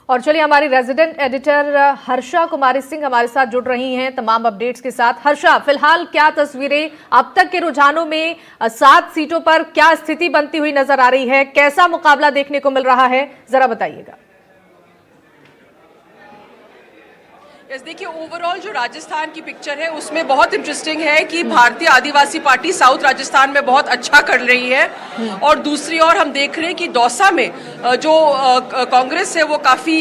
और चलिए हमारी रेजिडेंट एडिटर हर्षा कुमारी सिंह हमारे साथ जुड़ रही हैं तमाम अपडेट्स के साथ। हर्षा, फिलहाल क्या तस्वीरें अब तक के रुझानों में 7 सीटों पर क्या स्थिति बनती हुई नजर आ रही है, कैसा मुकाबला देखने को मिल रहा है, जरा बताइएगा। देखिए, ओवरऑल जो राजस्थान की पिक्चर है उसमें बहुत इंटरेस्टिंग है कि भारतीय आदिवासी पार्टी साउथ राजस्थान में बहुत अच्छा कर रही है और दूसरी ओर हम देख रहे हैं कि दौसा में जो कांग्रेस है वो काफी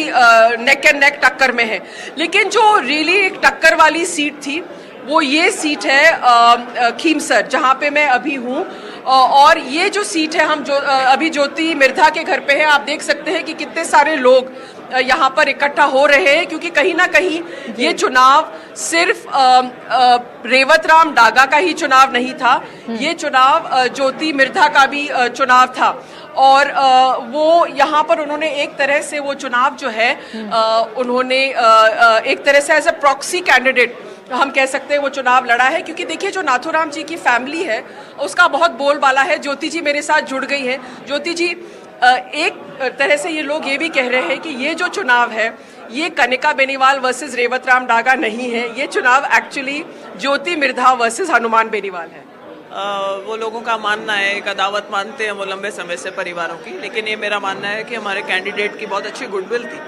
नेक एंड नेक टक्कर में है। लेकिन जो रियली एक टक्कर वाली सीट थी वो ये सीट है खीमसर, जहाँ पे मैं अभी हूँ। और ये जो सीट है, हम जो अभी ज्योति मिर्धा के घर पे है, आप देख सकते हैं कि कितने सारे लोग यहाँ पर इकट्ठा हो रहे हैं, क्योंकि कहीं ना कहीं ये चुनाव सिर्फ रेवत राम डागा का ही चुनाव नहीं था, ये चुनाव ज्योति मिर्धा का भी चुनाव था। और वो यहाँ पर उन्होंने एक तरह से वो चुनाव जो है उन्होंने एक तरह से एज अ प्रॉक्सी कैंडिडेट हम कह सकते हैं वो चुनाव लड़ा है। क्योंकि देखिए, जो नाथूराम जी की फैमिली है उसका बहुत बोलबाला है। ज्योति जी मेरे साथ जुड़ गई है। ज्योति जी, एक तरह से ये लोग ये भी कह रहे हैं कि ये जो चुनाव है ये कनिका बेनीवाल वर्सेस रेवत राम डागा नहीं है, ये चुनाव एक्चुअली ज्योति मिर्धा वर्सेस हनुमान बेनीवाल है। वो लोगों का मानना है, एक अदावत मानते हैं वो लंबे समय से परिवारों की, लेकिन ये मेरा मानना है कि हमारे कैंडिडेट की बहुत अच्छी गुडविल थी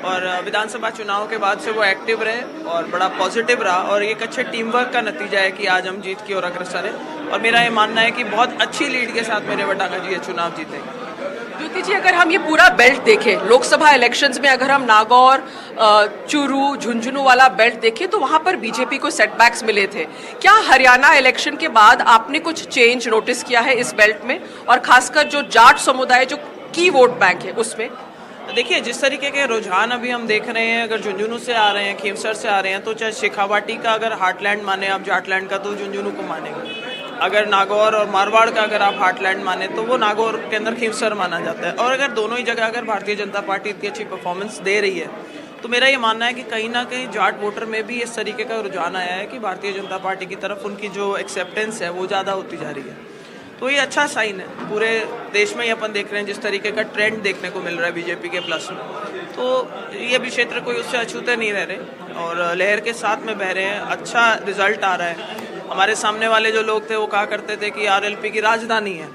और विधानसभा चुनाव के बाद से वो एक्टिव रहे और बड़ा पॉजिटिव रहा और एक अच्छे टीम वर्क का नतीजा है कि आज हम जीत की ओर अग्रसर है। और मेरा ये मानना है कि बहुत अच्छी लीड के साथ मेरे वटांगा जी ये चुनाव जीतेंगे। ज्योति जी, अगर हम ये पूरा बेल्ट देखें, लोकसभा इलेक्शंस में अगर हम नागौर, चूरू, झुंझुनू वाला बेल्ट देखें तो वहां पर बीजेपी को सेटबैक्स मिले थे। क्या हरियाणा इलेक्शन के बाद आपने कुछ चेंज नोटिस किया है इस बेल्ट में, और खासकर जो जाट समुदाय जो की वोट बैंक है उसमें? देखिए, जिस तरीके के रुझान अभी हम देख रहे हैं, अगर झुंझुनू से आ रहे हैं, खीमसर से आ रहे हैं, तो चाहे शेखावाटी का अगर हार्टलैंड माने आप जाटलैंड का, तो झुंझुनू को मानेंगे। अगर नागौर और मारवाड़ का अगर आप हार्टलैंड माने तो वो नागौर के अंदर खीमसर माना जाता है। और अगर दोनों ही जगह अगर भारतीय जनता पार्टी इतनी अच्छी परफॉर्मेंस दे रही है तो मेरा ये मानना है कि कहीं ना कहीं जाट वोटर में भी इस तरीके का रुझान आया है कि भारतीय जनता पार्टी की तरफ उनकी जो एक्सेप्टेंस है वो ज़्यादा होती जा रही है। तो ये अच्छा साइन है। पूरे देश में ही अपन देख रहे हैं जिस तरीके का ट्रेंड देखने को मिल रहा है बीजेपी के प्लस में, तो ये भी क्षेत्र कोई उससे अछूते नहीं रह रहे और लहर के साथ में बह रहे हैं। अच्छा रिजल्ट आ रहा है। हमारे सामने वाले जो लोग थे वो कहा करते थे कि आरएलपी की राजधानी है।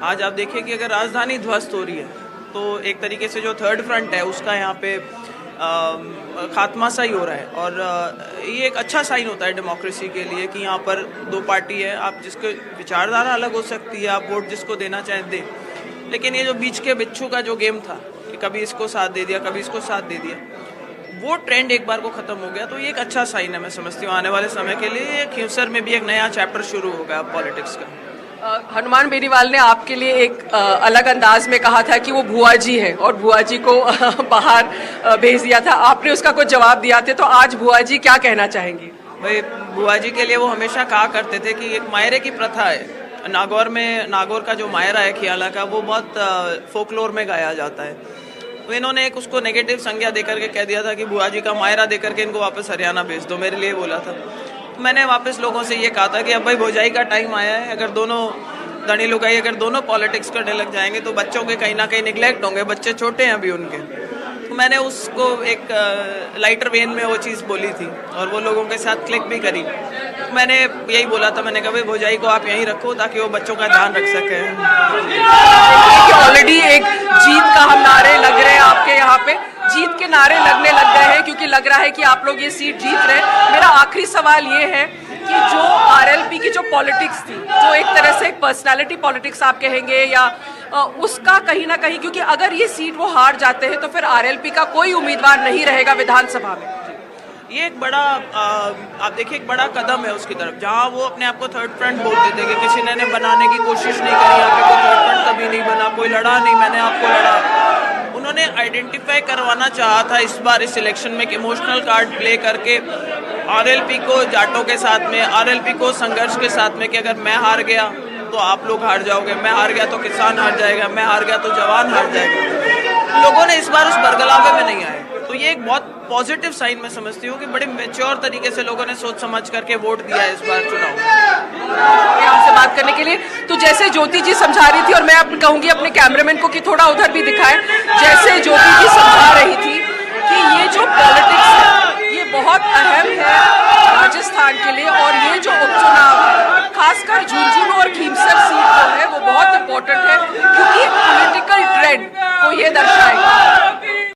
आज आप देखिए कि अगर राजधानी ध्वस्त हो रही है तो एक तरीके से जो थर्ड फ्रंट है उसका यहाँ पे खात्मा सा ही हो रहा है। और ये एक अच्छा साइन होता है डेमोक्रेसी के लिए कि यहाँ पर दो पार्टी है, आप जिसके विचारधारा अलग हो सकती है, आप वोट जिसको देना चाहें दें, लेकिन ये जो बीच के बिच्छू का जो गेम था कि कभी इसको साथ दे दिया कभी इसको साथ दे दिया, वो ट्रेंड एक बार को खत्म हो गया। तो ये एक अच्छा साइन है, मैं समझती हूँ आने वाले समय के लिए खीमसर में भी एक नया चैप्टर शुरू होगा पॉलिटिक्स का। हनुमान बेनीवाल ने आपके लिए एक अलग अंदाज में कहा था कि वो भुआ जी है और भुआ जी को बाहर भेज दिया था, आपने उसका कुछ जवाब दिया था, तो आज भुआ जी क्या कहना चाहेंगी? भाई, भुआ जी के लिए वो हमेशा कहा करते थे कि एक मायरे की प्रथा है। नागौर का जो मायरा है खियाला का, वो बहुत फोकलोर में गाया जाता है। तो इन्होंने एक उसको नेगेटिव संज्ञा देकर के कह दिया था कि बुआ जी का मायरा देकर के इनको वापस हरियाणा भेज दो, मेरे लिए बोला था। तो मैंने वापस लोगों से ये कहा था कि अब भाई भौजाई का टाइम आया है। अगर दोनों धनी लुगाई अगर दोनों पॉलिटिक्स करने लग जाएंगे तो बच्चों के कहीं ना कहीं निगलेक्ट होंगे, बच्चे छोटे हैं अभी उनके। तो मैंने उसको एक लाइटर वेन में वो चीज़ बोली थी और वो लोगों के साथ क्लिक भी करी। मैंने यही बोला था, मैंने कहा भाई भौजाई को आप यहीं रखो ताकि वो बच्चों का ध्यान रख सके। ऑलरेडी एक जीत का हम नारे लग रहे हैं आपके यहाँ पे, जीत के नारे लगने लग गए हैं क्योंकि लग रहा है कि आप लोग ये सीट जीत रहे हैं। मेरा आखिरी सवाल ये है कि जो आरएलपी की जो पॉलिटिक्स थी, जो एक तरह से एक पर्सनालिटी पॉलिटिक्स आप कहेंगे या उसका कहीं ना कहीं, क्योंकि अगर ये सीट वो हार जाते हैं तो फिर आरएलपी का कोई उम्मीदवार नहीं रहेगा विधानसभा में। ये एक बड़ा आप देखिए एक बड़ा कदम है उसकी तरफ, जहाँ वो अपने आप को थर्ड फ्रंट बोलते थे कि किसी ने बनाने की कोशिश नहीं करी, यहाँ पे कोई थर्ड फ्रंट कभी नहीं बना, कोई लड़ा नहीं, मैंने आपको लड़ा। उन्होंने आइडेंटिफाई करवाना चाहा था इस बार इस इलेक्शन में कि इमोशनल कार्ड प्ले करके आरएलपी को जाटों के साथ में, आरएलपी को संघर्ष के साथ में कि अगर मैं हार गया तो आप लोग हार जाओगे, मैं हार गया तो किसान हार जाएगा, मैं हार गया तो जवान हार जाएगा। लोगों ने इस बार उस बरगलावे में नहीं आए, तो ये एक बहुत पॉजिटिव साइन मैं समझती हूँ कि बड़े मैच्योर तरीके से लोगों ने सोच समझ करके वोट दिया है इस बार चुनाव में। आपसे बात करने के लिए, तो जैसे ज्योति जी समझा रही थी और मैं कहूंगी अपने कैमरामैन को कि थोड़ा उधर भी दिखाएं, जैसे ज्योति जी समझा रही थी खासकर